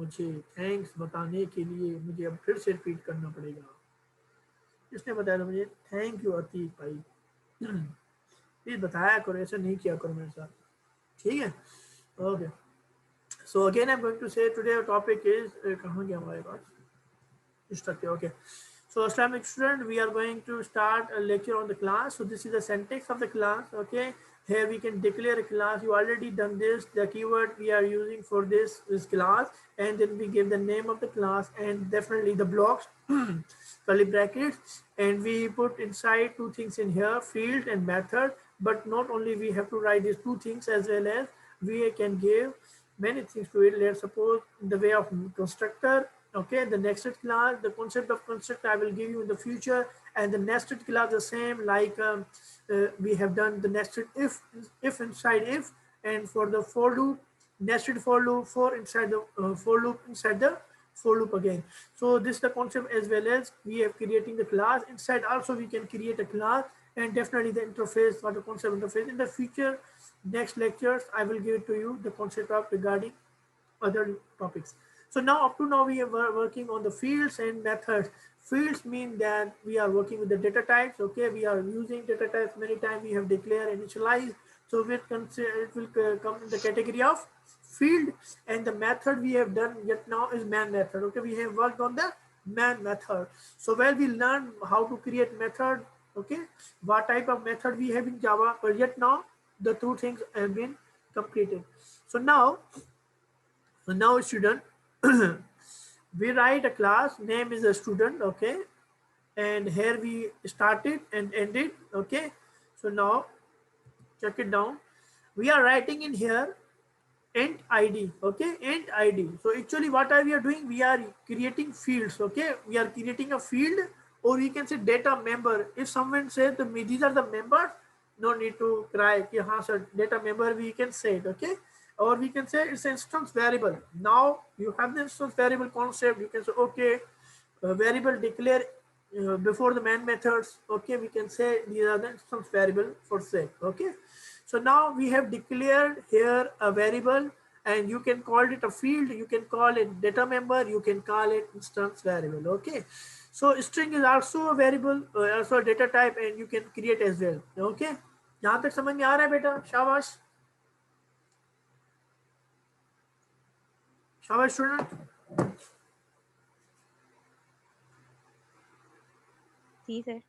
मुझे थैंक्स बताने के लिए मुझे अब फिर से रिपीट करना पड़ेगा। इसने बताया था मुझे, थैंक यू अतीक भाई। प्लीज बताया करो, ऐसा नहीं किया करो मेरे साथ, ठीक है? Okay, so again I am going to say today topic is, कहाँ गया हमारे पास, structure. Okay, so Islamic student, we are going to start a lecture on the class. So this is the syntax of the class. Okay, here we can declare a class. You already done this. The keyword we are using for this is class, and then we give the name of the class and definitely the blocks, curly brackets, and we put inside two things in here, field and method. But not only we have to write these two things, as well as we can give many things to it. Let's suppose in the way of constructor. Okay, the nested class, the concept of constructor I will give you in the future, and the nested class the same, like we have done the nested if inside if, and for the for loop, nested for loop, for inside the for loop inside the for loop again. So this is the concept, as well as we are creating the class inside. Also we can create a class, and definitely the interface or the concept interface in the future. Next lectures I will give it to you the concept of regarding other topics. So now up to now we are working on the fields and methods. Fields mean that we are working with the data types. Okay, we are using data types many times. We have declared, initialized. So it will come in the category of field. And the method we have done yet now is man method. Okay, we have worked on the man method. So where we learn how to create method. Okay, what type of method we have in Java, but yet now the two things have been completed. So now student, we write a class name is a student. Okay, and here we started and ended. Okay, so now check it down. We are writing in here int id. Okay, int id. So actually what are we are doing, we are creating fields. Okay, we are creating a field, or we can say data member. If someone says to me these are the members, no need to cry ki, haan sir, data member we can say it. Okay, or we can say it's an instance variable. Now you have the instance variable concept. You can say okay, variable declare before the main methods. Okay, we can say these are the instance variable for sake. Okay, so now we have declared here a variable, and you can call it a field, you can call it data member, you can call it instance variable. Okay, so string is also a variable, also a data type, and you can create as well. Okay, यहाँ तक समझ में आ रहा है बेटा? शाबाश, शाबाश student. जी sir.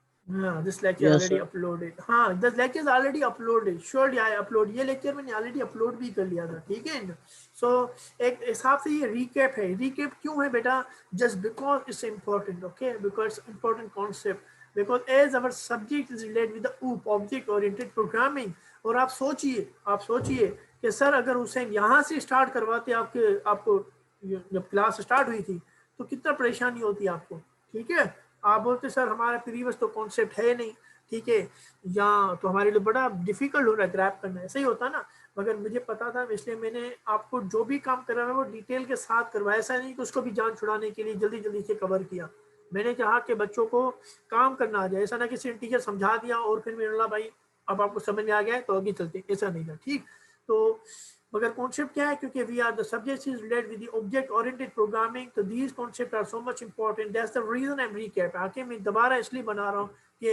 This lecture Yes, already sir. uploaded. हाँ, this lecture is already uploaded. Surely I upload. ये lecture मैंने already upload भी कर लिया था, ठीक है? So एक हिसाब से ये recap है. Recap क्यों है बेटा? Just because it's important, okay? Because it's important concept. Because as our subject is related with the OOP, object oriented programming. और आप सोचिए कि सर अगर हुसैन यहाँ से स्टार्ट करवाते आपको जब क्लास स्टार्ट हुई थी तो कितना परेशानी होती आपको, ठीक है? आप बोलते सर हमारा प्रीवियस तो कॉन्सेप्ट है नहीं, ठीक है, या तो हमारे लिए बड़ा डिफिकल्ट हो रहा है ग्रैप करना, ऐसा ही होता ना। मगर मुझे पता था, इसलिए मैंने आपको जो भी काम करा वो डिटेल के साथ करवाया। ऐसा नहीं कि उसको भी जान छुड़ाने के लिए जल्दी जल्दी से कवर किया। मैंने चाहा कि बच्चों को काम करना आ जाए, ऐसा ना किसी टीचर समझा दिया और फिर मैंने बोला भाई अब आपको समझ में आ गया है तो आगे चलते, ऐसा नहीं था, ठीक। तो मगर कॉन्सेप्ट क्या है, क्योंकि we are the subject is related with the object oriented programming, तो these concept are so much important. That's the reason I am recap. आके मैं दोबारा इसलिए बना रहा हूँ कि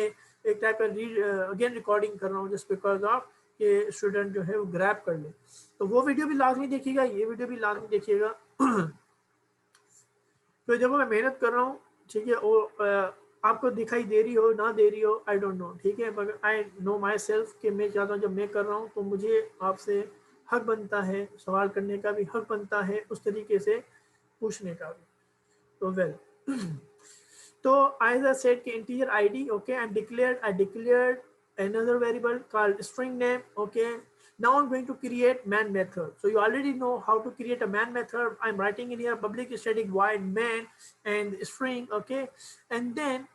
एक टाइप का अगेन रिकॉर्डिंग कर रहा हूँ जस्ट बिकॉज ऑफ कि स्टूडेंट जो है वो ग्रैब कर ले। तो वो वीडियो भी लाजमी देखिएगा, ये वीडियो भी लाजमी देखिएगा। तो जब मैं मेहनत कर रहा हूँ, ठीक है, वो आपको दिखाई दे रही हो ना दे रही हो आई डोंट नो, ठीक है, मगर आई नो माई सेल्फ कि मैं चाहता हूँ जब मैं कर रहा हूँ तो मुझे आपसे हक बनता है, सवाल करने का भी हक बनता है, उस तरीके से पूछने का भी। तो वेल तो as I said कि integer id, okay, I declared another variable called string name. Okay, now I'm going to create man method. So you already know how to create a man method. I'm writing in here public static void man and string. Okay, and then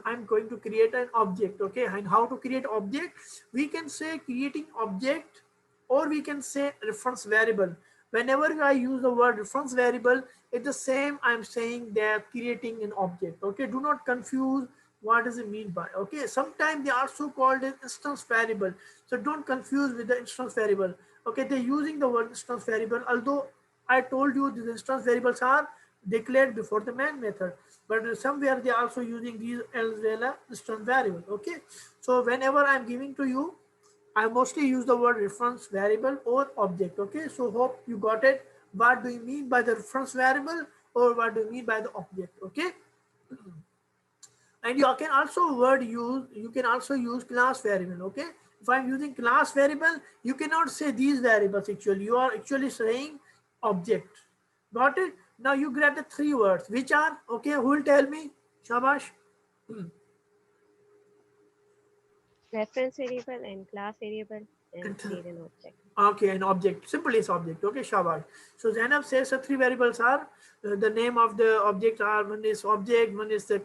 I'm going to create an object. Okay, and how to create object, we can say creating object, or we can say reference variable. Whenever I use the word reference variable, it's the same I'm saying that creating an object. Okay, do not confuse what does it mean by. Okay, sometimes they are also called as instance variable, so don't confuse with the instance variable. Okay, they're using the word instance variable, although I told you these instance variables are declared before the main method, but somewhere they are also using these as well as instance variable. Okay, so whenever I'm giving to you, I mostly use the word reference variable or object. Okay, so hope you got it. What do you mean by the reference variable, or what do you mean by the object? Okay, and you can also use class variable. Okay, if I'm using class variable, you cannot say these variables. Actually, you are actually saying object. Got it? Now you grab the three words which are, okay, who will tell me? Shabash. Reference variable and class variable and And create an object. okay, an object. Simple is object. Okay, Shabash. So Zainab says the three variables are the name of the object are, one is object, one is the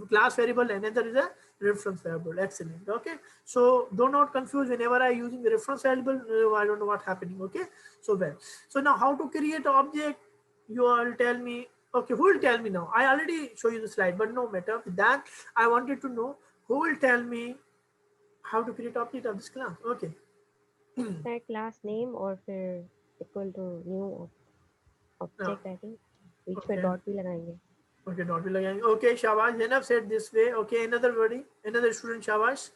class variable, and another is a reference variable. Excellent. Okay. So do not confuse whenever I using the reference variable. I don't know what's happening. Okay. So well. So now how to create an object? You all tell me. Okay, who will tell me now? I already show you the slide, but no matter with that. I wanted to know who will tell me how to create object of this class. Okay. Sir class name और फिर equal to new Now, object I think बीच में okay. Dot भी लगाएंगे. Okay, dot भी लगाएंगे. Okay, Shabash. Zainab said this way. Okay, another wording, another student, Shabash.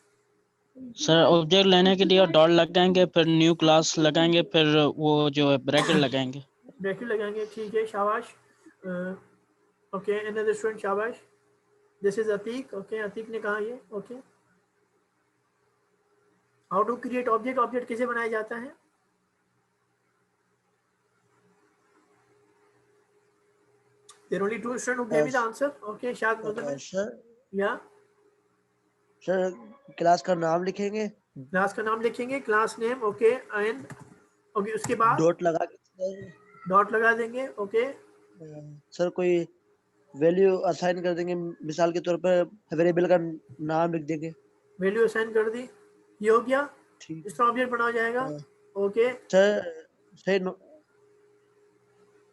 Sir object लेने के लिए डॉट लगाएंगे, फिर न्यू क्लास लगाएंगे, फिर वो जो है ब्रैकेट लगाएंगे. ब्रैकेट लगाएंगे. ठीक है, शाबाश. Okay, another student, Shabash. This is Atik. Okay, Atik ने कहा ये. Okay. How to create object? Object कैसे बनाया जाता है? There are only two students who gave me the answer. Okay, Shad Muzammil. Sir Yeah. Sir class का नाम लिखेंगे, क्लास का नाम लिखेंगे, class name. Okay, and okay उसके बाद डॉट लगा के डॉट लगा देंगे. ओके, सर कोई वैल्यू असाइन कर देंगे, मिसाल के तौर पर वेरिएबल का नाम लिख देंगे. वैल्यू असाइन कर दी. ये हो गया. ठीक. इस तरह ऑब्जेक्ट बनाया जाएगा. ओके, सर सही.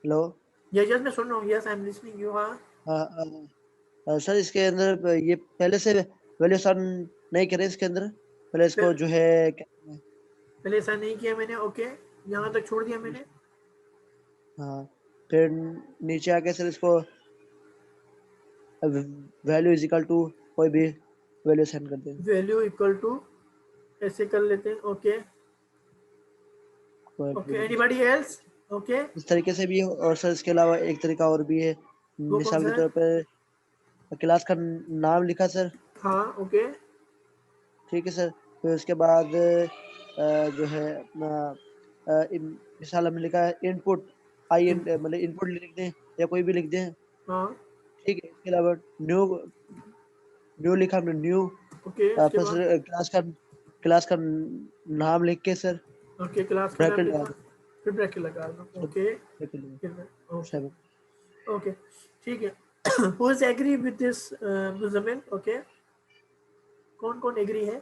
हेलो. यस मैं सुन रहा हूँ. Yes I am listening you. हाँ सर इसके अंदर ये पहले से वैल्यू असाइन नहीं करे, इसके अंदर पहले इसको जो है पहले ऐसा नहीं किया मैंने. ओके, यहाँ तक छोड़ दिया मैंने. हाँ, फिर नीचे आके सर इसको वैल्यू इज इक्वल टू कोई भी वैल्यू असाइन कर देंगे. वैल्यू इक्वल टू ऐसे कर लेते हैं. Okay okay, anybody else? Okay, इस तरीके से भी है. और सर इसके अलावा एक तरीका और भी है. मिसाल के तौर पर क्लास का नाम लिखा सर. हाँ ओके, ठीक है सर. फिर उसके बाद जो है अपना मिसाल हमने लिखा है इनपुट मतलब इनपुट लिख दें या कोई भी लिख दें. हाँ ठीक है. इसके अलावा न्यू लिखा हमने न्यू. ओके, क्लास का नाम लिख के सर. ओके, क्लास का नाम लिखा, फिर ब्रैकेट लगा दो. ओके ओके, ठीक है. Who is agree with this Muzammil? Okay, कौन कौन एग्री है?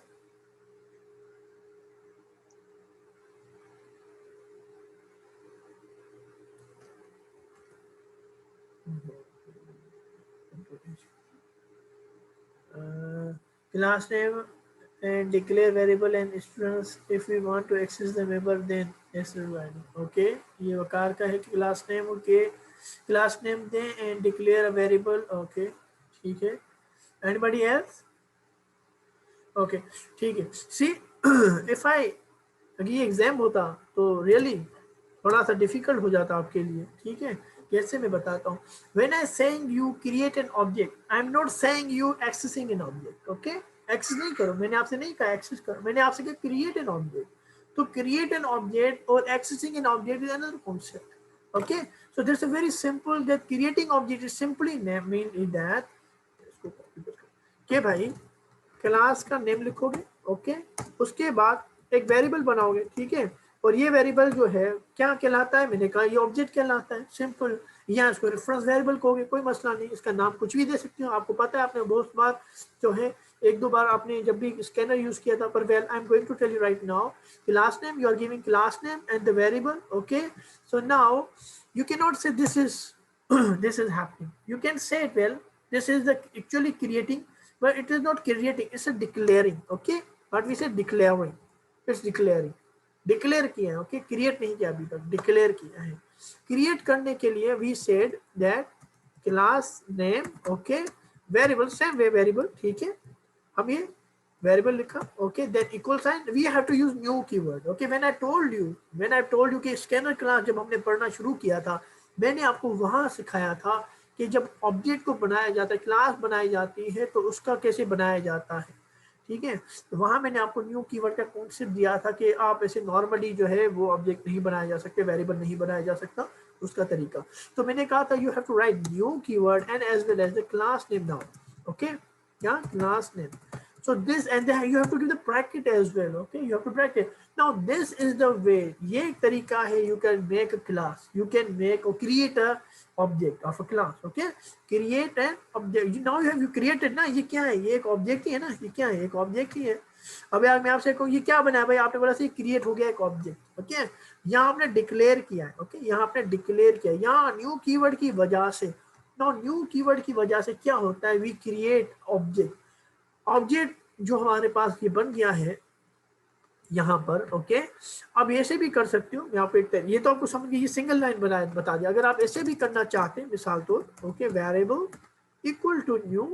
Class name and declare variable and students if we want to access the member then okay, ये वकार का है कि क्लास नेम के क्लास नेम दें and declare a variable. Okay ठीक है. Anybody else? ओके ठीक है. सी इफ आई अगर ये एग्जाम होता तो रियली थोड़ा सा डिफिकल्ट हो जाता आपके लिए. ठीक है, कैसे मैं बताता हूँ. When I saying you create an object, I am not saying you accessing an object. Okay, access नहीं करो. मैंने आपसे नहीं कहा एक्सेस करो, मैंने आपसे कहा क्रिएट एन ऑब्जेक्ट. तो क्रिएट एन ऑब्जेक्ट और accessing an object is another concept. Okay, so there's a very simple that creating object is simply mean is that के भाई क्लास का नेम लिखोगे. ओके, उसके बाद एक वेरिएबल बनाओगे. ठीक है, और ये वेरिएबल जो है क्या कहलाता है? मैंने कहा ये ऑब्जेक्ट कहलाता है. सिंपल. या इसको रेफरेंस वेरिएबल कहोगे, कोई मसला नहीं. इसका नाम कुछ भी दे सकते हो. आपको पता है, आपने बहुत बार जो है एक दो बार आपने जब भी स्कैनर यूज किया था. पर well I am going to tell you right now. Class name, you are giving class name and the variable. Okay, so now you cannot say this is this is happening. You can say it, well, this is the actually creating, but it is not creating, it's a declaring. Okay, but we say declaring, it's declaring. Declare किया है, okay, create नहीं किया अभी तक, declare किया है। Create करने के लिए we said that class name, okay, variable, same variable, ठीक है, हम ये वेरिएबल लिखा, okay, then equal sign, we have to use new keyword, okay. When I told you कि स्कैनर क्लास जब हमने पढ़ना शुरू किया था, मैंने आपको वहां सिखाया था कि जब ऑब्जेक्ट को बनाया जाता है, क्लास बनाई जाती है, तो उसका कैसे बनाया जाता है, ठीक है। तो वहां मैंने आपको न्यू कीवर्ड का कॉन्सेप्ट दिया था कि आप ऐसे नॉर्मली जो है वो ऑब्जेक्ट नहीं बनाए जा सकते, वेरिएबल नहीं बनाया जा सकता, उसका तरीका। तो मैंने कहा था you have to write new keyword and as well as the class name now, okay, क्या class name. So this, and then you have to give the bracket as well, okay, you have to bracket. Now this is the way, ये एक तरीका है, you can make a class, you can make or create a object of a class, okay, create an object. Now you have you created ना, ये क्या है, ये एक ऑब्जेक्ट ही है ना, ये क्या है, एक ऑब्जेक्ट ही है। अब यार मैं आपसे कहूँ ये क्या बना है भाई, आपने बोला से क्रिएट हो गया एक ऑब्जेक्ट, ओके, यहाँ आपने डिक्लेयर किया है, ओके, यहाँ आपने डिक्लेयर किया, यहाँ न्यू कीवर्ड की वजह से। नाउ न्यू कीवर्ड की वजह से क्या होता है, वी क्रिएट ऑब्जेक्ट, ऑब्जेक्ट जो हमारे पास ये बन गया है यहाँ पर, ओके। अब ऐसे भी कर सकते हो, मैं आपको एक ये तो आपको समझ गई, ये सिंगल लाइन बता दिया। अगर आप ऐसे भी करना चाहते हैं मिसाल तौर, okay, variable equal to new,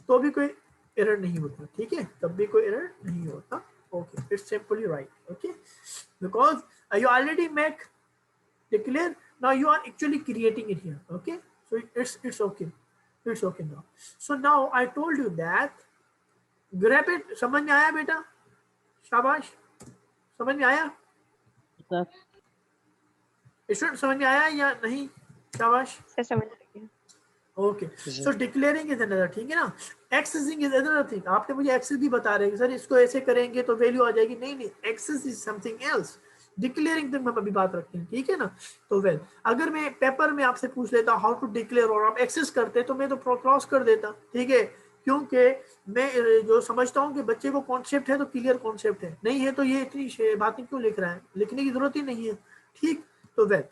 तो भी कोई एरर नहीं होता, ठीक है, तब भी कोई एरर नहीं होता, okay, it's simply right, okay, because you already make declare, now you are actually creating it here, okay, so it's okay now. So now I told you that grab it, समझ में आया बेटा, शाबाश, समझ में आया सर स्टूडेंट, समझ में आया या नहीं, शाबाश, सर समझ गया। Okay. So declaring is another, ठीक है ना, एक्सेसिंग इज अनदर थिंग। आपने मुझे एक्सेस भी बता रहे हैं सर इसको ऐसे करेंगे तो वैल्यू आ जाएगी, नहीं नहीं, access is something else, declaring तक हम अभी बात रखते हैं, ठीक है ना। तो वेल, अगर मैं पेपर में आपसे पूछ लेता हाउ टू डिक्लेयर और आप एक्सेस करते तो मैं तो क्रॉस कर देता, ठीक है, क्योंकि मैं जो समझता हूँ कि बच्चे को कॉन्सेप्ट है तो क्लियर कॉन्सेप्ट है, नहीं है तो ये इतनी बातें क्यों लिख रहा है, लिखने की जरूरत ही नहीं है, ठीक। तो वेल,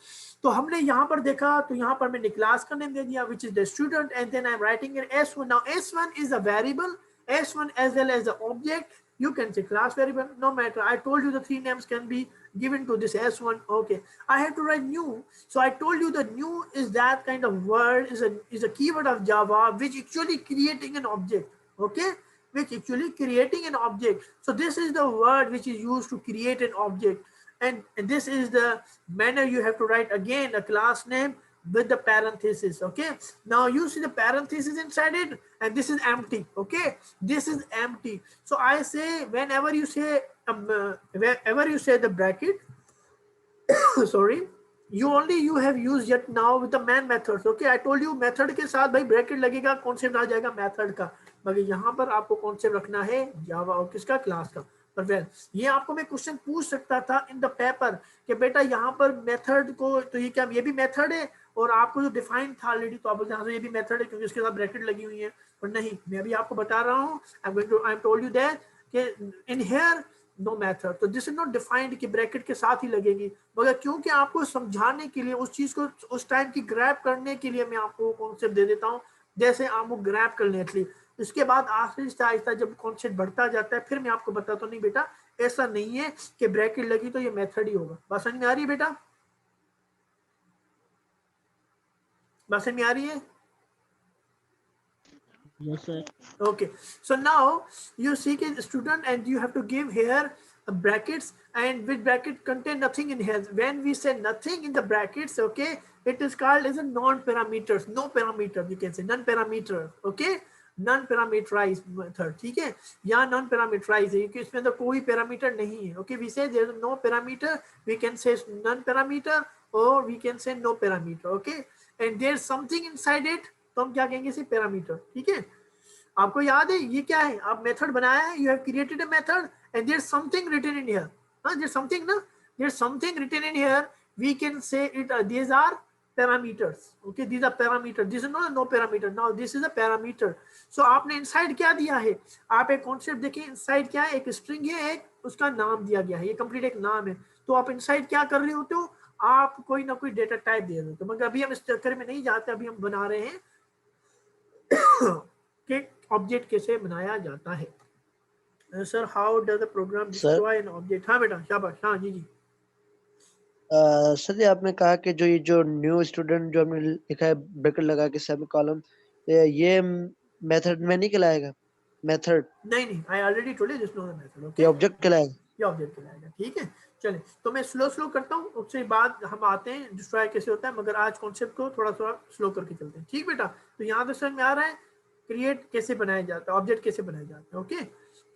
तो हमने यहाँ पर देखा, तो यहाँ पर मैंने क्लास का नेम दे दिया which is the student, and then I'm writing in S1. Now S1 is a variable, S1 as well as the object, you can say class variable, no matter. I told you the three names can be given to this S1, okay. I have to write new, so I told you the new is that kind of word, is a keyword of Java which actually creating an object, okay, which actually creating an object. So this is the word which is used to create an object. And this is the manner you have to write again a class name with the parenthesis, okay. Now you see the parenthesis inside it, and this is empty, okay, this is empty. So I say whenever you say the bracket sorry, you have used yet now with the man methods, okay. I told you method के साथ भाई bracket लगेगा, concept आ जाएगा method का, मगर यहाँ पर आपको कॉन्सेप्ट रखना है जावा और किसका, क्लास का। पर वेल, ये आपको मैं क्वेश्चन पूछ सकता था इन द पेपर कि बेटा यहाँ पर मेथड को, तो ये क्या, ये भी मेथड है, और आपको जो डिफाइन था ऑलरेडी, तो आप बोलते हैं ये भी मेथड है क्योंकि इसके साथ ब्रैकेट लगी हुई है, पर नहीं, मैं अभी आपको बता रहा हूँ, I am told you that कि इन हियर नो मेथड, तो दिस इज नॉट डिफाइंड कि ब्रैकेट के साथ ही लगेगी, मगर क्योंकि आपको समझाने के लिए, उस चीज को उस टाइम की ग्रैब करने के लिए मैं आपको कॉन्सेप्ट दे देता हूँ, जैसे आप वो ग्रैब कर लें एटलीस्ट। इसके बाद आहिस्ता आहिस्ता जब कॉन्सेप्ट बढ़ता जाता है, फिर मैं आपको बताता हूँ नहीं बेटा ऐसा नहीं है कि ब्रैकेट लगी तो ये मेथड ही होगा। बात समझ में आ रही है बेटा, बात समझ में आ रही है? Yes, sir. Okay, so now you see a student and you have to give here brackets, and with bracket contain nothing in here. When we say nothing in the brackets, okay, it is called as a non-parameters, no parameter, you can say non-parameter, okay, non-parameterized method, ठीक है, यहाँ non-parameterized है क्योंकि इसमें तो कोई parameter नहीं है, okay, we say there is no parameter, we can say non-parameter or we can say no parameter, okay, and there's something inside it, तो हम क्या कहेंगे इसे पैरामीटर, ठीक है। आपको याद है ये क्या है, आप मेथड बनाया है, you have created a method and there something written in here, there something ना, there something written in here, we can say it these are parameters, okay, these are parameter, this is not no parameter, now this is a parameter. So आपने inside क्या दिया है, आप एक concept देखिए, inside क्या है, एक स्ट्रिंग है, एक उसका नाम दिया गया है, ये कंप्लीट एक नाम है, तो आप इनसाइड क्या कर रहे होते हो, आप कोई ना कोई डेटा टाइप दे रहे हो, तो मगर अभी हम इस चक्कर में नहीं जाते, अभी हम बना रहे हैं कि ऑब्जेक्ट कैसे बनाया जाता है। Sir how does the program destroy an object, हाँ बेटा शाबाश, हाँ जी जी सर जी आपने कहा कि जो न्यू स्टूडेंट जो हमने लिखा है ब्रैकेट लगा के सेमी कॉलम, ये मेथड में नहीं कहलाएगा? मेथड नहीं, I already told you this no method, ये ओके, ऑब्जेक्ट कहलाएगा? ये ऑब्जेक्ट कहलाएगा, ठीक है। चले तो मैं स्लो करता हूँ, उसके बाद हम आते हैं डिस्ट्रॉय कैसे होता है, मगर आज कॉन्सेप्ट को थोड़ा स्लो करके चलते हैं, ठीक बेटा। तो यहाँ तक समझ में आ रहा है क्रिएट कैसे बनाया जाता है, ऑब्जेक्ट कैसे बनाया जाता है, ओके,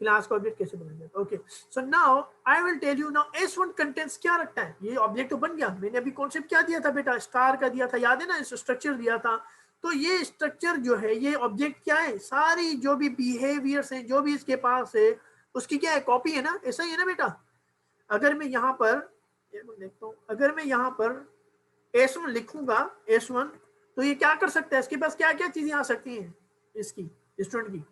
क्लास का ऑब्जेक्ट कैसे बनाया जाता है, okay. So now I will tell you now S1 contents क्या रखता है। ये ऑब्जेक्ट तो बन गया, मैंने अभी कॉन्सेप्ट क्या दिया था बेटा, स्टार का दिया था, याद है ना, इस स्ट्रक्चर दिया था। तो ये स्ट्रक्चर जो है, ये ऑब्जेक्ट क्या है, सारी जो भी बिहेवियर्स हैं, जो भी इसके पास है, उसकी क्या है, कॉपी है ना, ऐसा ही है ना बेटा। अगर मैं यहाँ पर देखता हूँ, अगर मैं यहाँ पर S1 लिखूंगा, S1, तो ये क्या कर सकता है, इसके पास क्या क्या चीजें आ सकती हैं इसकी, स्टूडेंट की,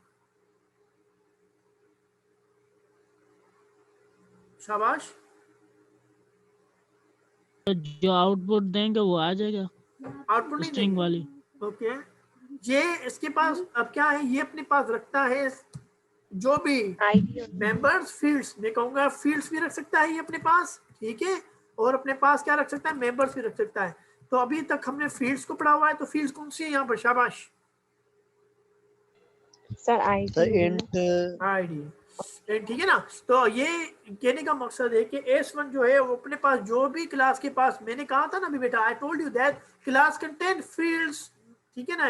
शाबाश, जो आउटपुट देंगे वो आ जाएगा, आउटपुट नहीं स्ट्रिंग देंगे, वाली। ओके। ये इसके पास अब क्या है, ये अपने पास रखता है जो भी आईडी और मेंबर्स फील्ड्स, मैं कहूंगा फील्ड्स भी रख सकता है ये अपने पास, ठीक है, और अपने पास क्या रख सकता है, मेंबर्स भी रख सकता है। तो अभी तक हमने फील्ड्स को पढ़ा हुआ है, तो फील्ड्स कौन सी है यहाँ पर, शाबाश, sir sir ID int ID, ठीक है ना। तो ये कहने का मकसद है कि S1 जो है वो अपने पास जो भी क्लास के पास, मैंने कहा था ना अभी बेटा, आई told you that class contain fields, ठीक है ना,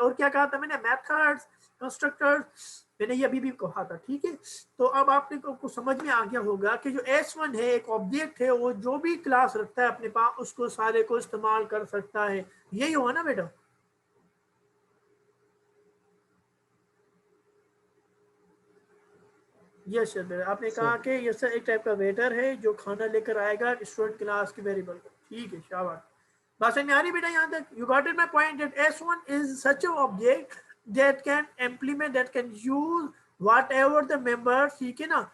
और क्या कहा था मैंने, मेथड्स, कंस्ट्रक्टर्स, मैंने ये अभी भी कहा था, ठीक है। तो अब आपने को समझ में आ गया होगा कि जो S1 है एक ऑब्जेक्ट है, वो जो भी क्लास रखता है अपने पास उसको सारे को इस्तेमाल कर सकता है, यही हुआ ना बेटा। यस सर, आपने कहा कि यस सर एक टाइप का वेटर है जो खाना लेकर आएगा स्टूडेंट क्लास के वेरिएबल को, ठीक है, शाबाश, बात समझ में आ रही बेटा यहाँ तक, you got it my point that S1 is such a object that can implement, that can use whatever the member, ठीक है ना,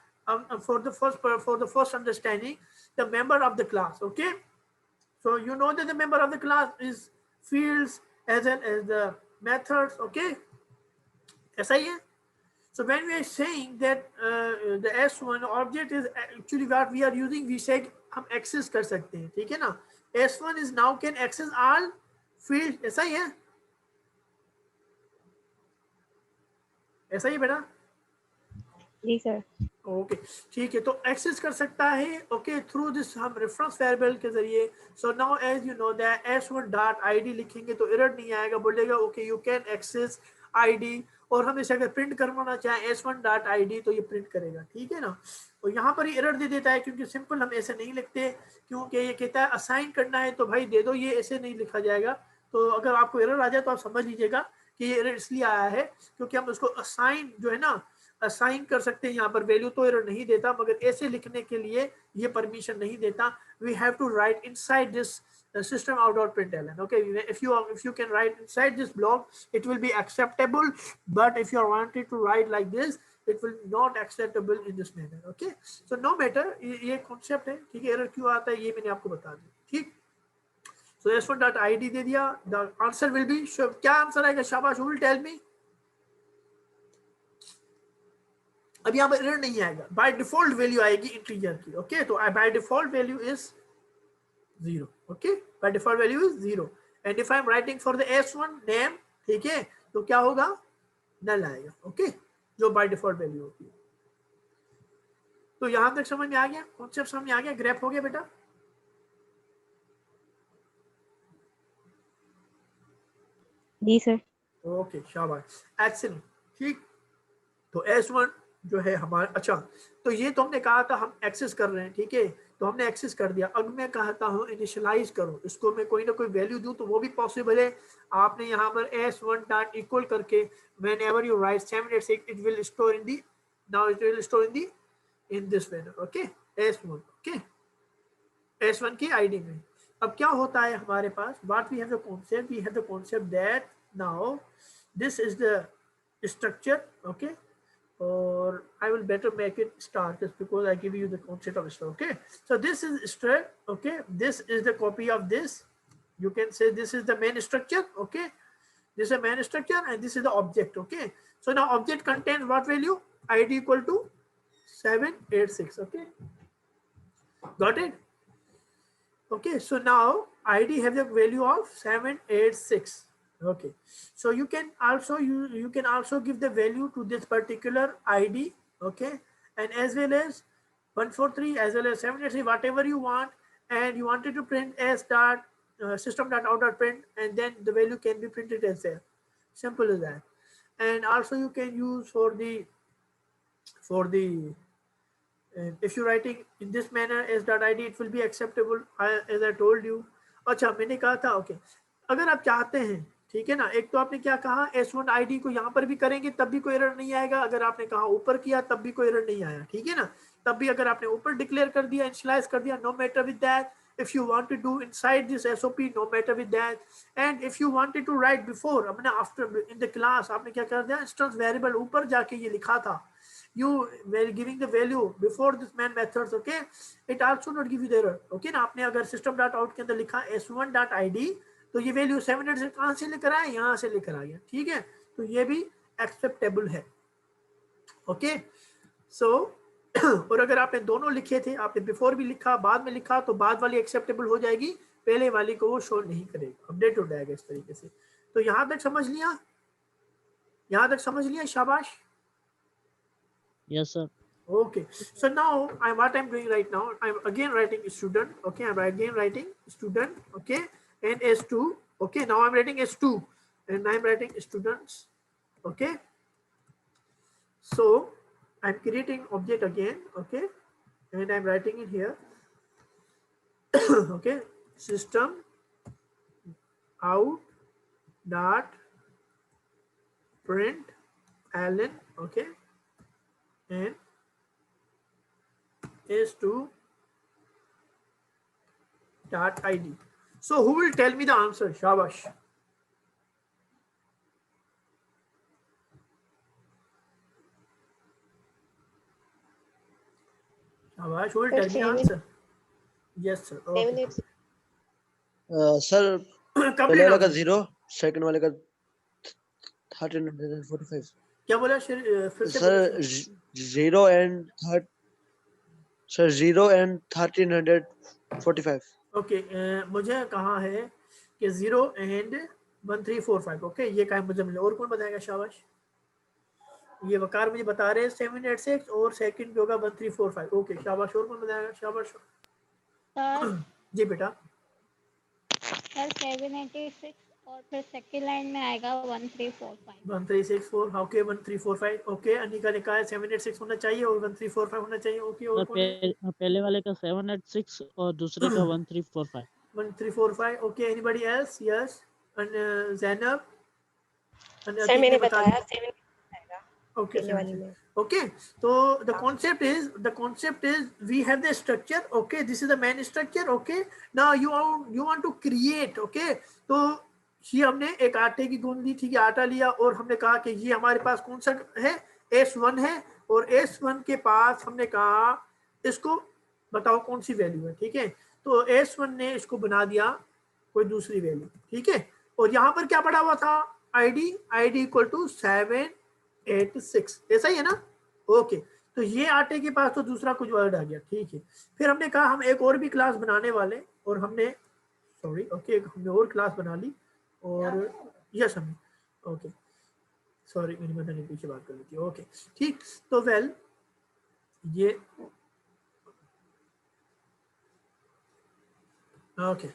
for the first understanding, the member of the class, okay, so you know that the member of the class is fields as well as the methods, okay, ऐसा ही है। So when we are saying that the S1 object is actually what we are using, we said हम access कर सकते हैं, ठीक है ना। S1 is now can access all field, ऐसा ही है, ऐसा ही बेटा, जी सर। ओके, ठीक है। तो एक्सेस कर सकता है, ओके, थ्रू दिस हम रेफरेंस वेरिएबल के जरिए। So now as you know that S1.id लिखेंगे तो एरर नहीं आएगा, बोलेगा okay you can access ID, और हम इसे अगर प्रिंट करवाना चाहें S1.id तो ये प्रिंट करेगा, ठीक है ना। तो यहाँ पर ही एरर दे देता है क्योंकि सिंपल हम ऐसे नहीं लिखते, क्योंकि ये कहता है असाइन करना है तो भाई दे दो, ये ऐसे नहीं लिखा जाएगा। तो अगर आपको एरर आ जाए तो आप समझ लीजिएगा कि ये एरर इसलिए आया है क्योंकि हम उसको असाइन जो है ना, असाइन कर सकते हैं यहाँ पर वैल्यू, तो एरर नहीं देता, मगर ऐसे लिखने के लिए ये परमिशन नहीं देता। We have to write inside this system out.println, okay, if you can write inside this block it will be acceptable, but if you are wanted to write like this it will not acceptable in this manner, okay, so no matter, ये concept है, ठीक है। Error क्यों आता है ये मैंने आपको बता दिया, ठीक। so S1.id दे दिया, the answer will be, क्या आंसर आएगा, शाबाश, who will tell me। अब यहाँ पर एरर नहीं आएगा, बाय डिफॉल्ट वैल्यू आएगी इंटीजर की, ओके, तो by default value is 0, okay, by default value is 0, and if I am writing for the S1 name, ठीक है, तो क्या होगा, null आएगा, okay, जो by default value होती है। तो यहां तक समझ में आ गया, कॉन्सेप्ट समझ में आ गया, ग्रैप हो गया बेटा, जी सर। ओके, शाबाश, एक्सीलेंट, ठीक। तो S1 जो है हमारा, अच्छा, तो ये तो हमने कहा था हम एक्सेस कर रहे हैं, ठीक है, तो हमने एक्सेस कर दिया। अब मैं कहता हूँ इनिशियलाइज करो इसको, मैं कोई ना कोई वैल्यू दूं तो वो भी पॉसिबल है। आपने यहाँ पर S1 डॉट इक्वल करके whenever you write 786 it will store in the, now it will store in the in this manner, okay, S1, okay, S1 की आईडी में। अब क्या होता है हमारे पास, what we have the concept, we have the concept that now this is the structure, okay, or I will better make it star just because I give you the concept of star, okay. So this is string, okay, this is the copy of this, you can say this is the main structure, okay, this is a main structure and this is the object, okay. So now object contains what value, id equal to 786, okay, got it, Okay, so now ID have the value of 786. Okay, so you can also you can also give the value to this particular ID. Okay, and as well as 143 as well as 783, whatever you want, and you wanted to print as dot system dot out dot print, and then the value can be printed as there. Simple as that. And also you can use for the and if you're writing in this manner s.id it will be acceptable as I told you. अच्छा मैंने कहा था okay अगर आप चाहते हैं ठीक है ना, एक तो आपने क्या कहा S1 ID को यहाँ पर भी करेंगे तब भी कोई एरर नहीं आएगा, अगर आपने कहा ऊपर किया तब भी कोई एरर नहीं आया, ठीक है ना, तब भी अगर आपने ऊपर डिक्लेयर कर दिया इनिशियलाइज कर दिया, no matter with that. If you want to do inside this SOP, no matter with that. And if you wanted to write before, अपने after in the class आपने क्या कर दिया, instance variable ऊपर जाके ये लिखा था, you were giving the value before this man methods, okay, it also not give you the error, okay ना. आपने अगर system dot out के अंदर लिखा s1 dot id तो ये वैल्यू 700 से कहाँ से लेकर आया, यहाँ से लेकर आ गया, ठीक है, तो ये भी एक्सेप्टेबल है. ओके सो और अगर आपने दोनों लिखे थे, आपने बिफोर भी लिखा बाद में लिखा, तो बाद वाली एक्सेप्टेबल हो जाएगी, पहले वाली को वो शो नहीं करेगा, अपडेट हो जाएगा इस तरीके से. तो यहाँ तक समझ लिया, यहाँ तक समझ लिया, शाबाश. Yes, sir. Okay, so now what I'm doing right now, I'm again writing student. Okay, I'm again writing student. Okay, and S2. Okay, now I'm writing S2 and I'm writing students. Okay, so I'm creating object again. Okay, and I'm writing it here. Okay, system out dot print ln. Okay, and S2 dot ID. So who will tell me the answer? Shabash. Shabash, who will tell me the answer? Yes, sir. Okay. Sir पहले वाला का 0, second वाले का 1345. क्या बोला फिर से? Sir 0 and 1345. Okay मुझे कहा है कि 0 and 1345. ओके ये कहा मुझे मिला, और कौन बताएगा? शाबाश, ये वकार मुझे बता रहे हैं 786 और सेकंड पे होगा 1345. ओके शाबाश, और कौन बताएगा? शाबाश सर जी बेटा. सर 786 और फिर सेकंड लाइन में आएगा 1345. 1364. ओके 1345. ओके अनिका ने कहा 786 होना चाहिए और 1345 होना चाहिए. ओके और कौन? पहले वाले का 786 और दूसरे का 1345. 1345. Okay anybody else? Yes Zainab. Sir मैंने बताया 7 आएगा. Okay. Okay. So the concept is we have the structure. Okay. This is the main structure. Okay. Now you want to create. Okay. तो ये हमने एक आटे की गूंद ली थी, आटा लिया और हमने कहा कि ये हमारे पास कौन सा है, S1 है, और S1 के पास हमने कहा इसको बताओ कौन सी वैल्यू है. ठीक है, तो S1 ने इसको बना दिया कोई दूसरी वैल्यू. ठीक है, और यहाँ पर क्या पड़ा हुआ था? ID equal to 786. ऐसा ही है ना? ओके, तो ये आटे के पास तो दूसरा कुछ वर्ड आ गया. ठीक है, फिर हमने कहा हम एक और भी क्लास बनाने वाले, और हमने हमने और क्लास बना ली, और यस हमने ओके सॉरी मेरी मदर ने पीछे बात कर ली थी. ओके ठीक, तो वेल ये ओके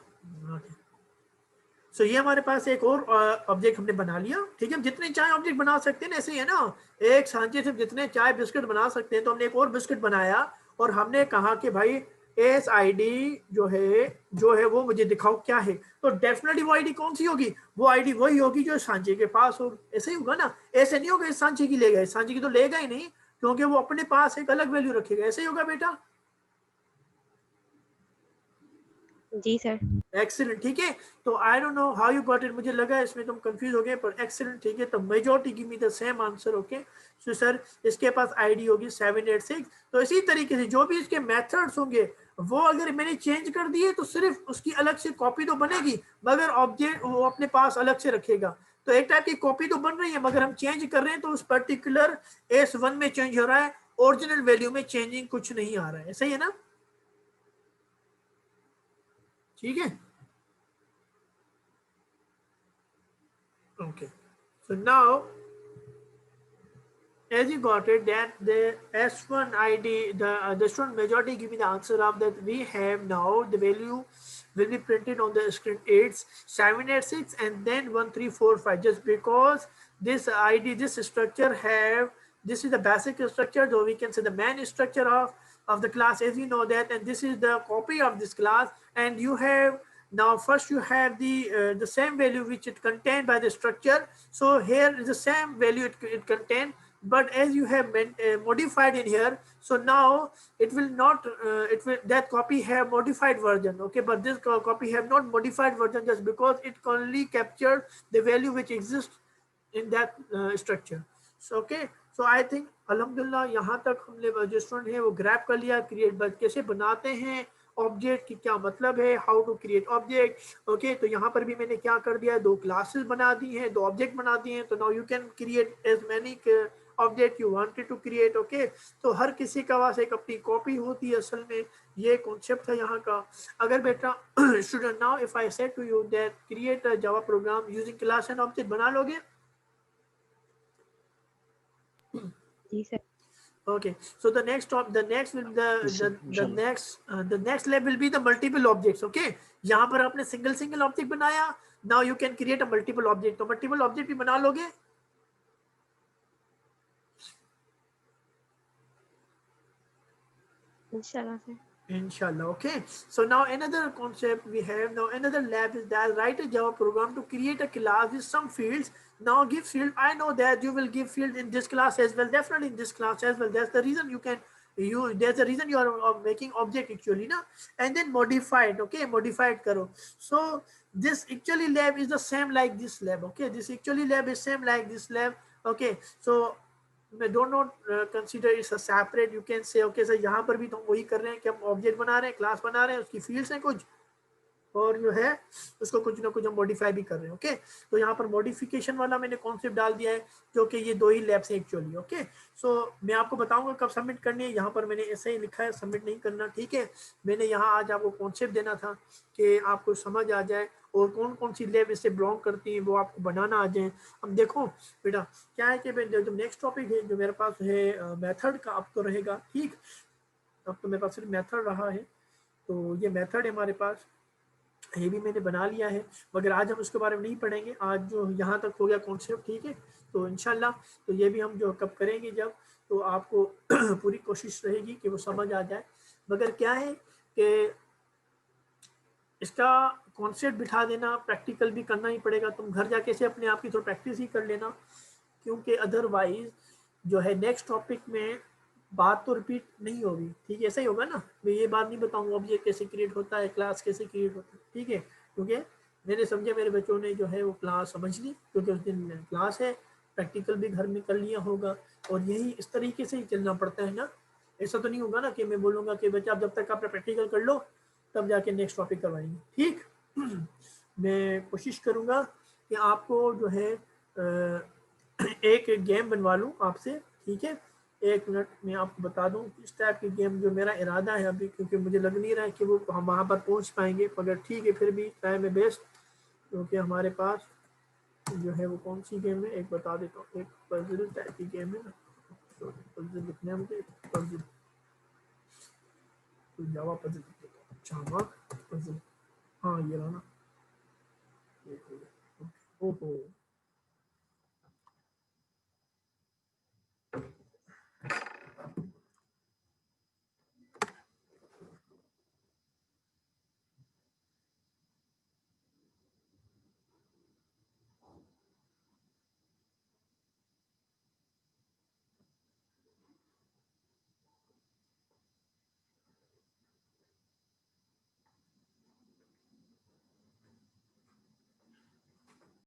सो ये हमारे पास एक और ऑब्जेक्ट हमने बना लिया. ठीक है, हम जितने चाहे ऑब्जेक्ट बना सकते हैं, ऐसे ही है ना, एक सांचे से जितने चाहे बिस्किट बना सकते हैं. तो हमने एक और बिस्किट बनाया और हमने कहा कि भाई एस आईडी जो है वो मुझे दिखाओ क्या है. तो डेफिनेटली वो आईडी कौन सी होगी? वो आईडी वही होगी जो सांचे के पास हो. ऐसे ही होगा ना, ऐसे नहीं होगा इस सांचे की लेगा, इस सांचे की तो लेगा ही नहीं, क्योंकि वो अपने पास एक अलग वैल्यू रखेगा. ऐसे ही होगा बेटा? जी सर. एक्सीलेंट. ठीक है, तो I don't know how you got it, मुझे लगा इसमें तुम कंफ्यूज हो गए, पर एक्सीलेंट. ठीक है, तो majority give me the same answer. Okay so sir इसके पास आईडी होगी 786. तो इसी तरीके से जो भी इसके मेथड्स होंगे वो अगर मैंने चेंज कर दिए तो सिर्फ उसकी अलग से कॉपी तो बनेगी, मगर ऑब्जेक्ट वो अपने पास अलग से रखेगा. तो एक टाइप की कॉपी तो बन रही है, मगर हम चेंज कर रहे हैं तो उस पर्टिकुलर S1 में चेंज हो रहा है, ओरिजिनल वैल्यू में चेंजिंग कुछ नहीं आ रहा है. सही है ना? ठीक है। Okay, so now as you got it, then the S1 ID, the student majority give me the answer of that we have now. The value will be printed on the screen 8, 7, 8, 6, and then 1, 3, 4, 5. Just because this ID, this structure have, this is the basic structure, so we can say the main structure of the class, as you know that, and this is the copy of this class, and you have now first you have the same value which it contained by the structure. So here is the same value it contained, but as you have modified in here, so now it will not it will, that copy have modified version, okay, but this copy have not modified version, just because it only captured the value which exists in that structure. So okay, so I think alhamdulillah यहाँ तक हमने जो student है वो grab कर लिया create कैसे बनाते हैं ऑब्जेक्ट की, क्या मतलब है, how to create object. Okay, तो यहाँ पर भी मैंने क्या कर दिया है, दो क्लासेस बना दी हैं, दो ऑब्जेक्ट बना दिए हैं, तो now you can create as many object you wanted to create. Okay, तो हर किसी का पास एक अपनी कॉपी होती है, असल में ये कॉन्सेप्ट है यहाँ का। अगर बेटा student now if I said to you that create a Java program using class and object, बना लोगे? जी sir. Okay, so the next will the next level will be the multiple objects. Okay, यहाँ पर आपने single object बनाया, now you can create a multiple object, तो multiple object भी बना लोगे? इंशाल्लाह sir. Inshallah. Okay, so now another concept we have, now another lab is that write a Java program to create a class with some fields. Now give field, I know that you will give field in this class as well, definitely in this class as well. That's the reason you can there's a reason you are making object actually na, and then modified. Okay, modified karo. So this actually lab is the same like this lab. Okay, this actually lab is same like this lab. Okay, so do not consider it's a separate, you can say okay sir यहाँ पर भी तो हम वही कर रहे हैं कि हम ऑब्जेक्ट बना रहे हैं, क्लास बना रहे हैं, उसकी फील्ड्स हैं कुछ, और जो है उसको कुछ ना कुछ हम मॉडिफाई भी कर रहे हैं। ओके, तो यहाँ पर मॉडिफिकेशन वाला मैंने कॉन्सेप्ट डाल दिया है, जो कि ये दो ही लैब्स हैं एक्चुअली। ओके, सो मैं आपको बताऊंगा कब सबमिट करनी है, यहाँ पर मैंने ऐसे ही लिखा है सबमिट नहीं करना, ठीक है। मैंने यहाँ आज आपको कॉन्सेप्ट देना था कि आपको समझ आ जाए और कौन कौन सी लैब इससे बिलोंग करती हैं वो आपको बनाना आ जाए। अब देखो बेटा क्या है कि जो नेक्स्ट टॉपिक है जो मेरे पास है मेथड का, अब तो रहेगा, ठीक, अब तो मेरे पास सिर्फ मेथड रहा है, तो ये मेथड है हमारे पास, ये भी मैंने बना लिया है, मगर आज हम उसके बारे में नहीं पढ़ेंगे, आज जो यहाँ तक हो गया कॉन्सेप्ट, ठीक है। तो इंशाल्लाह तो ये भी हम जो कब करेंगे जब, तो आपको पूरी कोशिश रहेगी कि वो समझ आ जाए, मगर क्या है कि इसका कॉन्सेप्ट बिठा देना, प्रैक्टिकल भी करना ही पड़ेगा, तुम घर जाके से अपने आप की थोड़ी प्रैक्टिस ही कर लेना, क्योंकि अदरवाइज जो है नेक्स्ट टॉपिक में बात तो रिपीट नहीं होगी, ठीक है। ऐसा ही होगा ना, मैं ये बात नहीं बताऊंगा ऑब्जेक्ट कैसे क्रिएट होता है, क्लास कैसे क्रिएट होता है, ठीक है, क्योंकि मैंने समझा मेरे बच्चों ने जो है वो क्लास समझ ली, क्योंकि उस दिन क्लास है, प्रैक्टिकल भी घर में कर लिया होगा, और यही इस तरीके से ही चलना पड़ता है ना। ऐसा तो नहीं होगा ना कि मैं बोलूँगा कि बच्चा जब तक आप प्रैक्टिकल कर लो तब जाके नेक्स्ट टॉपिक करवाएंगे, ठीक। मैं कोशिश करूँगा कि आपको जो है एक गेम बनवा लूँ आपसे, ठीक है। एक मिनट मैं आपको बता दूं इस टाइप की गेम जो मेरा इरादा है अभी, क्योंकि मुझे लग नहीं रहा है कि वो हम वहाँ पर पहुँच पाएंगे, मगर ठीक है फिर भी ट्राई में बेस्ट, क्योंकि हमारे पास जो है वो कौन सी गेम है एक बता देता हूँ, एक पजल टाइप की गेम है ना, तो पजल लिखने मुझे पजल, तो जावा पजल, जावा पजल, हाँ ये रहा ना, ओहो